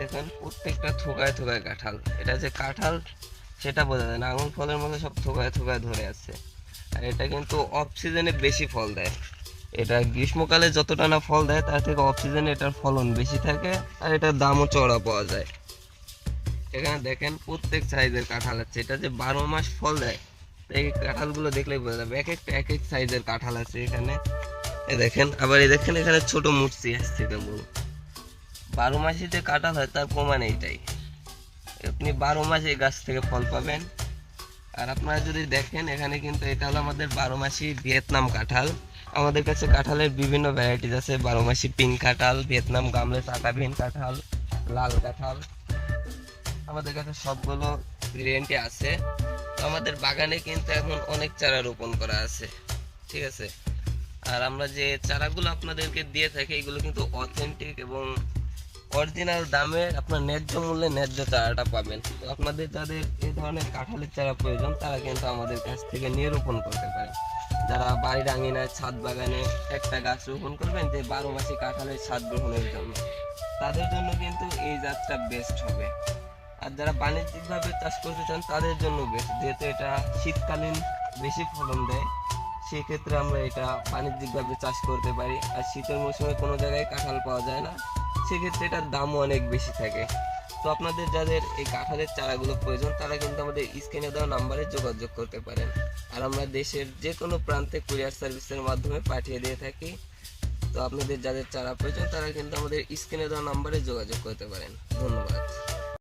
দেখেন প্রত্যেকটা থোকায় থোকায় কাঁঠাল। এটা যে কাঁঠাল সেটা বোঝা যায় না, আঙুর ফলের মধ্যে সব থোকায় থোকায় ধরে আছে। আর এটা কিন্তু অফ সিজনে বেশি ফল দেয়। এটা গ্রীষ্মকালে যতটা না ফল দেয় তার থেকে অফ সিজনে এটার ফলন বেশি থাকে, আর এটার দামও চড়া পাওয়া যায়। এখানে দেখেন প্রত্যেক সাইজের কাঁঠাল আছে, এটা যে 12 মাস ফল দেয় এই কাঁঠালগুলো দেখলেই বোঝা যাবে। এক একটা এক এক সাইজের কাঁঠাল আছে এখানে। দেখেন আবার এই দেখেন এখানে ছোট মুচি আসছে কেবল। 12 মাসে যে কাঁঠাল হয় তার প্রমাণ এইটাই। আপনি 12 মাস এই গাছ থেকে ফল পাবেন। আর আপনারা যদি দেখেন এখানে কিন্তু এটা হলো আমাদের 12 মাসি ভিয়েতনাম কাঁঠাল। আমাদের কাছে কাঁঠালের বিভিন্ন ভ্যারাইটিস আছে, 12 মাসি পিঙ্ক কাঁঠাল, ভিয়েতনাম গামলে চাকাবিন কাঁঠাল, লাল কাঁঠাল। আমাদের কাছে সবগুলো ভেরিয়েন্টই আছে। তো আমাদের বাগানে কিন্তু এখন অনেক চারা রোপণ করা আছে, ঠিক আছে। আর আমরা যে চারাগুলো আপনাদেরকে দিয়ে থাকি এগুলো কিন্তু অথেন্টিক এবং অরিজিনাল দামে আপনার ন্যায্য মূল্যে ন্যায্য চারাটা পাবেন। তো আপনাদের যাদের এই ধরনের কাঁঠালের চারা প্রয়োজন তারা কিন্তু আমাদের কাছ থেকে নিয়ে রোপণ করতে পারেন। যারা বাড়ির আঙিনায় ছাদ বাগানে একটা গাছ রোপণ করবেন যে 12 মাসি কাঁঠালের স্বাদ গ্রহণের জন্য, তাদের জন্য কিন্তু এই জাতটা বেস্ট হবে। আর যারা বাণিজ্যিকভাবে চাষ করতে চান তাদের জন্য বেস্ট, যেহেতু এটা শীতকালীন বেশি ফলন দেয়। সেক্ষেত্রে আমরা এটা বাণিজ্যিকভাবে চাষ করতে পারি। আর শীতের মৌসুমে কোনো জায়গায় কাঁঠাল পাওয়া যায় না, সেক্ষেত্রে এটার দামও অনেক বেশি থাকে। তো আপনাদের যাদের এই কাঁঠালের চারাগুলো প্রয়োজন তারা কিন্তু আমাদের স্ক্রিনে দেওয়া নাম্বারে যোগাযোগ করতে পারেন। আর আমরা দেশের যে কোনো প্রান্তে কুরিয়ার সার্ভিসের মাধ্যমে পাঠিয়ে দিয়ে থাকি। তো আপনাদের যাদের চারা প্রয়োজন তারা কিন্তু আমাদের স্ক্রিনে দেওয়া নাম্বারে যোগাযোগ করতে পারেন। ধন্যবাদ।